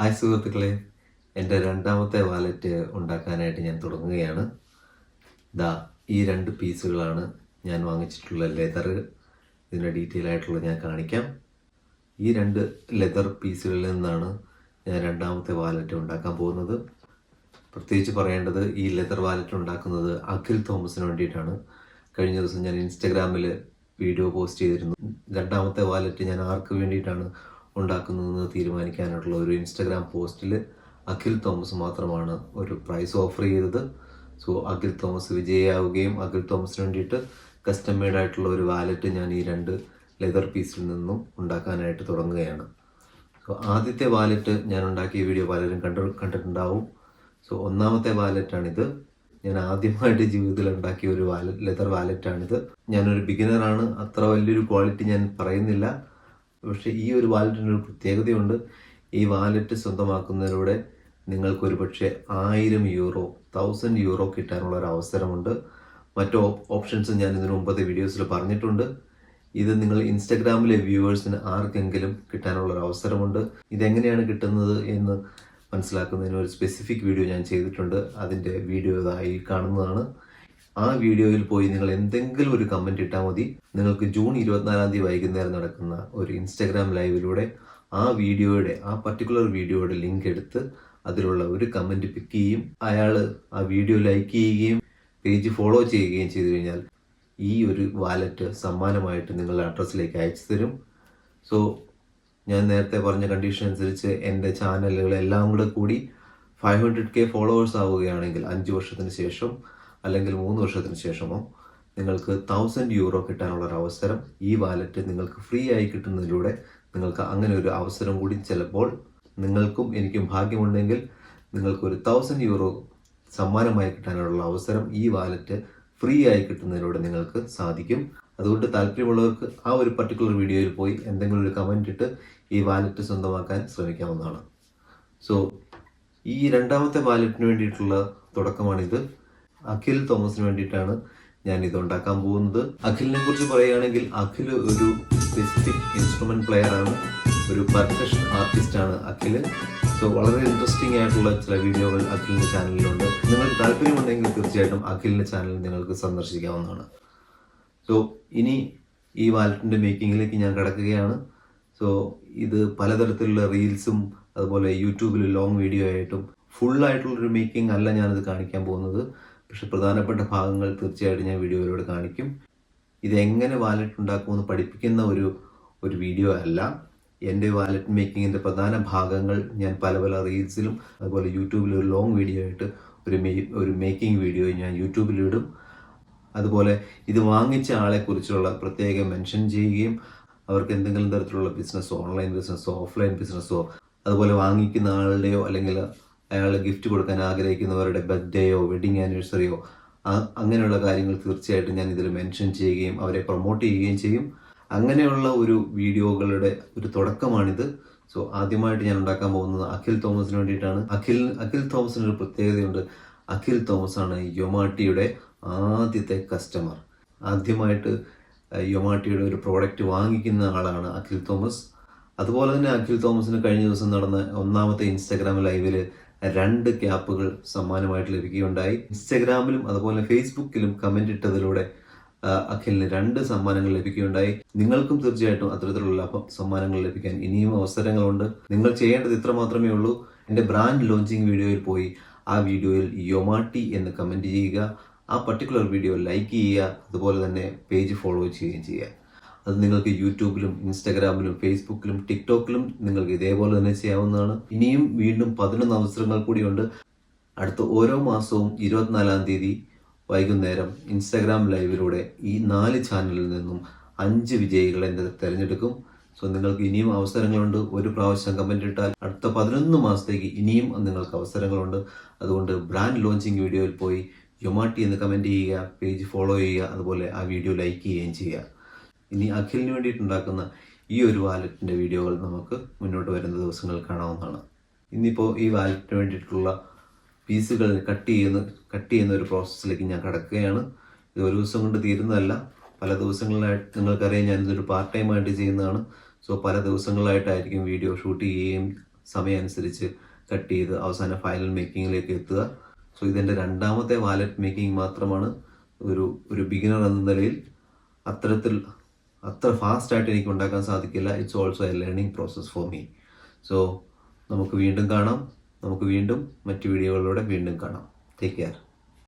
Hi സുഹൃത്തുക്കളെ, എൻ്റെ രണ്ടാമത്തെ വാലറ്റ് ഉണ്ടാക്കാനായിട്ട് ഞാൻ തുടങ്ങുകയാണ്. ദാ ഈ 2 പീസുകളാണ് ഞാൻ വാങ്ങിച്ചിട്ടുള്ള ലെതർ. ഇതിൻ്റെ ഡീറ്റെയിൽ ആയിട്ടുള്ള ഞാൻ കാണിക്കാം. ഈ 2 ലെതർ പീസുകളിൽ നിന്നാണ് ഞാൻ രണ്ടാമത്തെ വാലറ്റ് ഉണ്ടാക്കാൻ പോകുന്നത്. പ്രത്യേകിച്ച് പറയേണ്ടത്, ഈ ലെതർ വാലറ്റ് ഉണ്ടാക്കുന്നത് അഖിൽ തോമസിന് വേണ്ടിയിട്ടാണ്. കഴിഞ്ഞ ദിവസം ഞാൻ ഇൻസ്റ്റഗ്രാമിൽ വീഡിയോ പോസ്റ്റ് ചെയ്തിരുന്നു. രണ്ടാമത്തെ വാലറ്റ് ഞാൻ ആർക്ക് വേണ്ടിയിട്ടാണ് ഉണ്ടാക്കുന്നതെന്ന് തീരുമാനിക്കാനായിട്ടുള്ള ഒരു ഇൻസ്റ്റഗ്രാം പോസ്റ്റിൽ അഖിൽ തോമസ് മാത്രമാണ് ഒരു പ്രൈസ് ഓഫർ ചെയ്തത്. സോ അഖിൽ തോമസ് വിജയിയാവുകയും അഖിൽ തോമസിന് വേണ്ടിയിട്ട് കസ്റ്റം മെയ്ഡ് ആയിട്ടുള്ള ഒരു വാലറ്റ് ഞാൻ ഈ 2 ലെതർ പീസിൽ നിന്നും ഉണ്ടാക്കാനായിട്ട് തുടങ്ങുകയാണ്. സോ ആദ്യത്തെ വാലറ്റ് ഞാൻ ഉണ്ടാക്കിയ വീഡിയോ പലരും കണ്ടിട്ടുണ്ടാവും. സോ ഒന്നാമത്തെ വാലറ്റാണിത്. ഞാൻ ആദ്യമായിട്ട് ജീവിതത്തിൽ ഉണ്ടാക്കിയ ഒരു ലെതർ വാലറ്റാണിത്. ഞാനൊരു ബിഗിനറാണ്, അത്ര വലിയൊരു ക്വാളിറ്റി ഞാൻ പറയുന്നില്ല. പക്ഷേ ഈ ഒരു വാലറ്റിന് ഒരു പ്രത്യേകതയുണ്ട്. ഈ വാലറ്റ് സ്വന്തമാക്കുന്നതിലൂടെ നിങ്ങൾക്കൊരു പക്ഷേ 1000 യൂറോ 1000 യൂറോ കിട്ടാനുള്ള ഒരു അവസരമുണ്ട്. മറ്റു ഓപ്ഷൻസ് ഞാൻ ഇതിനു മുമ്പത്തെ വീഡിയോസിൽ പറഞ്ഞിട്ടുണ്ട്. ഇത് നിങ്ങൾ ഇൻസ്റ്റഗ്രാമിലെ വ്യൂവേഴ്സിന് ആർക്കെങ്കിലും കിട്ടാനുള്ള ഒരു അവസരമുണ്ട്. ഇതെങ്ങനെയാണ് കിട്ടുന്നത് എന്ന് മനസ്സിലാക്കുന്നതിന് ഒരു സ്പെസിഫിക് വീഡിയോ ഞാൻ ചെയ്തിട്ടുണ്ട്. അതിൻ്റെ വീഡിയോ ഇതായി കാണുന്നതാണ്. ആ വീഡിയോയിൽ പോയി നിങ്ങൾ എന്തെങ്കിലും ഒരു കമൻറ്റ് ഇട്ടാൽ മതി. നിങ്ങൾക്ക് ജൂൺ 24-ാം തീയതി വൈകുന്നേരം നടക്കുന്ന ഒരു ഇൻസ്റ്റഗ്രാം ലൈവിലൂടെ ആ പർട്ടിക്കുലർ വീഡിയോയുടെ ലിങ്ക് എടുത്ത് അതിലുള്ള ഒരു കമൻറ്റ് പിക്ക് ചെയ്യും. അയാൾ ആ വീഡിയോ ലൈക്ക് ചെയ്യുകയും പേജ് ഫോളോ ചെയ്യുകയും ചെയ്തു കഴിഞ്ഞാൽ ഈ ഒരു വാലറ്റ് സമ്മാനമായിട്ട് നിങ്ങളുടെ അഡ്രസ്സിലേക്ക് അയച്ചു തരും. സോ ഞാൻ നേരത്തെ പറഞ്ഞ കണ്ടീഷൻ അനുസരിച്ച് എൻ്റെ ചാനലുകളെല്ലാം കൂടി 500K ഫോളോവേഴ്സ് ആവുകയാണെങ്കിൽ 5 വർഷത്തിന് ശേഷം അല്ലെങ്കിൽ 3 വർഷത്തിന് ശേഷമോ നിങ്ങൾക്ക് 1000 യൂറോ കിട്ടാനുള്ള ഒരു അവസരം ഈ വാലറ്റ് നിങ്ങൾക്ക് ഫ്രീ ആയി കിട്ടുന്നതിലൂടെ നിങ്ങൾക്ക് അങ്ങനെ ഒരു അവസരം കൂടി ചിലപ്പോൾ നിങ്ങൾക്കും എനിക്കും ഭാഗ്യമുണ്ടെങ്കിൽ നിങ്ങൾക്കൊരു 1000 യൂറോ സമ്മാനമായി കിട്ടാനുള്ള അവസരം ഈ വാലറ്റ് ഫ്രീ ആയി കിട്ടുന്നതിലൂടെ നിങ്ങൾക്ക് സാധിക്കും. അതുകൊണ്ട് താല്പര്യമുള്ളവർക്ക് ആ ഒരു പർട്ടിക്കുലർ വീഡിയോയിൽ പോയി എന്തെങ്കിലും ഒരു കമൻറ്റ് ഇട്ട് ഈ വാലറ്റ് സ്വന്തമാക്കാൻ ശ്രമിക്കാവുന്നതാണ്. സോ ഈ രണ്ടാമത്തെ വാലറ്റിന് വേണ്ടിയിട്ടുള്ള തുടക്കമാണിത്. അഖിൽ തോമസിന് വേണ്ടിയിട്ടാണ് ഞാൻ ഇത് ഉണ്ടാക്കാൻ പോകുന്നത്. അഖിലിനെ കുറിച്ച് പറയുകയാണെങ്കിൽ അഖിൽ ഒരു സ്പെസിഫിക് ഇൻസ്ട്രുമെന്റ് പ്ലെയർ ആണ്, ഒരു പെർക്കഷൻ ആർട്ടിസ്റ്റ് ആണ് അഖിൽ. സോ വളരെ ഇൻട്രസ്റ്റിംഗ് ആയിട്ടുള്ള ചില വീഡിയോകൾ അഖിലിൻ്റെ ചാനലിലുണ്ട്. നിങ്ങൾക്ക് താല്പര്യമുണ്ടെങ്കിൽ തീർച്ചയായിട്ടും അഖിലിൻ്റെ ചാനൽ നിങ്ങൾക്ക് സന്ദർശിക്കാവുന്നതാണ്. സോ ഇനി ഈ വാലറ്റിൻ്റെ മേക്കിങ്ങിലേക്ക് ഞാൻ കിടക്കുകയാണ്. സോ ഇത് പലതരത്തിലുള്ള റീൽസും അതുപോലെ യൂട്യൂബിൽ ലോങ് വീഡിയോ ആയിട്ടും ഫുള്ളായിട്ടുള്ളൊരു മേക്കിംഗ് അല്ല ഞാനിത് കാണിക്കാൻ പോകുന്നത്. പക്ഷെ പ്രധാനപ്പെട്ട ഭാഗങ്ങൾ തീർച്ചയായിട്ടും ഞാൻ വീഡിയോയിലൂടെ കാണിക്കും. ഇതെങ്ങനെ വാലറ്റ് ഉണ്ടാക്കുമെന്ന് പഠിപ്പിക്കുന്ന ഒരു വീഡിയോ അല്ല. എൻ്റെ വാലറ്റ് മേക്കിങ്ങിൻ്റെ പ്രധാന ഭാഗങ്ങൾ ഞാൻ പല റീൽസിലും അതുപോലെ യൂട്യൂബിൽ ഒരു ലോങ് വീഡിയോ ആയിട്ട് ഒരു മേക്കിംഗ് വീഡിയോ ഞാൻ യൂട്യൂബിലിടും. അതുപോലെ ഇത് വാങ്ങിച്ച ആളെക്കുറിച്ചുള്ള പ്രത്യേകം മെൻഷൻ ചെയ്യുകയും അവർക്ക് എന്തെങ്കിലും തരത്തിലുള്ള ബിസിനസ്സോ ഓൺലൈൻ ബിസിനസ്സോ ഓഫ്ലൈൻ ബിസിനസ്സോ അതുപോലെ വാങ്ങിക്കുന്ന ആളുടെയോ അല്ലെങ്കിൽ അയാൾ ഗിഫ്റ്റ് കൊടുക്കാൻ ആഗ്രഹിക്കുന്നവരുടെ ബർത്ത്ഡേയോ വെഡിങ് ആനിവേഴ്സറിയോ അങ്ങനെയുള്ള കാര്യങ്ങൾ തീർച്ചയായിട്ടും ഞാൻ ഇതിൽ മെൻഷൻ ചെയ്യുകയും അവരെ പ്രൊമോട്ട് ചെയ്യുകയും ചെയ്യും. അങ്ങനെയുള്ള ഒരു വീഡിയോകളുടെ ഒരു തുടക്കമാണിത്. സോ ആദ്യമായിട്ട് ഞാൻ ഉണ്ടാക്കാൻ പോകുന്നത് അഖിൽ തോമസിന് വേണ്ടിയിട്ടാണ്. അഖിൽ തോമസിന് ഒരു പ്രത്യേകതയുണ്ട്. അഖിൽ തോമസ് ആണ് യൊമാട്ടിയുടെ ആദ്യത്തെ കസ്റ്റമർ. ആദ്യമായിട്ട് യൊമാട്ടിയുടെ ഒരു പ്രോഡക്റ്റ് വാങ്ങിക്കുന്ന ആളാണ് അഖിൽ തോമസ്. അതുപോലെ തന്നെ അഖിൽ തോമസിന് കഴിഞ്ഞ ദിവസം നടന്ന ഒന്നാമത്തെ ഇൻസ്റ്റാഗ്രാം ലൈവിൽ 2 ക്യാപ്പുകൾ സമ്മാനമായിട്ട് ലഭിക്കുകയുണ്ടായി. ഇൻസ്റ്റാഗ്രാമിലും അതുപോലെ ഫേസ്ബുക്കിലും കമൻ്റ് ഇട്ടതിലൂടെ അഖിലിന് 2 സമ്മാനങ്ങൾ ലഭിക്കുകയുണ്ടായി. നിങ്ങൾക്കും തീർച്ചയായിട്ടും അത്തരത്തിലുള്ള സമ്മാനങ്ങൾ ലഭിക്കാൻ ഇനിയും അവസരങ്ങളുണ്ട്. നിങ്ങൾ ചെയ്യേണ്ടത് ഇത്ര മാത്രമേ ഉള്ളൂ. എൻ്റെ ബ്രാൻഡ് ലോഞ്ചിങ് വീഡിയോയിൽ പോയി ആ വീഡിയോയിൽ യൊമാട്ടി എന്ന് കമൻറ്റ് ചെയ്യുക, ആ പർട്ടിക്കുലർ വീഡിയോ ലൈക്ക് ചെയ്യുക, അതുപോലെ തന്നെ പേജ് ഫോളോ ചെയ്യുകയും ചെയ്യുക. അത് നിങ്ങൾക്ക് യൂട്യൂബിലും ഇൻസ്റ്റാഗ്രാമിലും ഫേസ്ബുക്കിലും ടിക്ടോക്കിലും നിങ്ങൾക്ക് ഇതേപോലെ തന്നെ ചെയ്യാവുന്നതാണ്. ഇനിയും വീണ്ടും 11 അവസരങ്ങൾ കൂടിയുണ്ട്. അടുത്ത ഓരോ മാസവും 24-ാം തീയതി വൈകുന്നേരം ഇൻസ്റ്റാഗ്രാം ലൈവിലൂടെ ഈ 4 ചാനലിൽ നിന്നും 5 വിജയികളെ തിരഞ്ഞെടുക്കും. സോ നിങ്ങൾക്ക് ഇനിയും അവസരങ്ങളുണ്ട്. ഒരു പ്രാവശ്യം കമൻറ്റ് ഇട്ടാൽ അടുത്ത 11 മാസത്തേക്ക് ഇനിയും നിങ്ങൾക്ക് അവസരങ്ങളുണ്ട്. അതുകൊണ്ട് ബ്രാൻഡ് ലോഞ്ചിങ് വീഡിയോയിൽ പോയി യൊമാട്ടി എന്ന് കമൻറ്റ് ചെയ്യുക, പേജ് ഫോളോ ചെയ്യുക, അതുപോലെ ആ വീഡിയോ ലൈക്ക് ചെയ്യുകയും ചെയ്യുക. ഇനി അഖിലിന് വേണ്ടിയിട്ടുണ്ടാക്കുന്ന ഈ ഒരു വാലറ്റിൻ്റെ വീഡിയോകൾ നമുക്ക് മുന്നോട്ട് വരുന്ന ദിവസങ്ങൾ കാണാവുന്നതാണ്. ഇന്നിപ്പോൾ ഈ വാലറ്റിന് വേണ്ടിയിട്ടുള്ള പീസുകൾ കട്ട് ചെയ്യുന്ന ഒരു പ്രോസസ്സിലേക്ക് ഞാൻ കടക്കുകയാണ്. ഇത് ഒരു ദിവസം കൊണ്ട് തീരുന്നതല്ല. പല ദിവസങ്ങളിലായിട്ട് നിങ്ങൾക്കറിയാം ഞാനിതൊരു പാർട്ട് ടൈം ആയിട്ട് ചെയ്യുന്നതാണ്. സോ പല ദിവസങ്ങളായിട്ടായിരിക്കും വീഡിയോ ഷൂട്ട് ചെയ്യുകയും സമയം അനുസരിച്ച് കട്ട് ചെയ്ത് അവസാനം ഫൈനൽ മേക്കിങ്ങിലേക്ക് എത്തുക. സോ ഇതെൻ്റെ രണ്ടാമത്തെ വാലറ്റ് മേക്കിംഗ് മാത്രമാണ്. ഒരു ബിഗിനർ എന്ന നിലയിൽ അത്ര ഫാസ്റ്റായിട്ട് എനിക്ക് ഉണ്ടാക്കാൻ സാധിക്കില്ല. It's also A learning process for me. So നമുക്ക് വീണ്ടും കാണാം. നമുക്ക് വീണ്ടും മറ്റു വീഡിയോകളിലൂടെ വീണ്ടും കാണാം. Take care.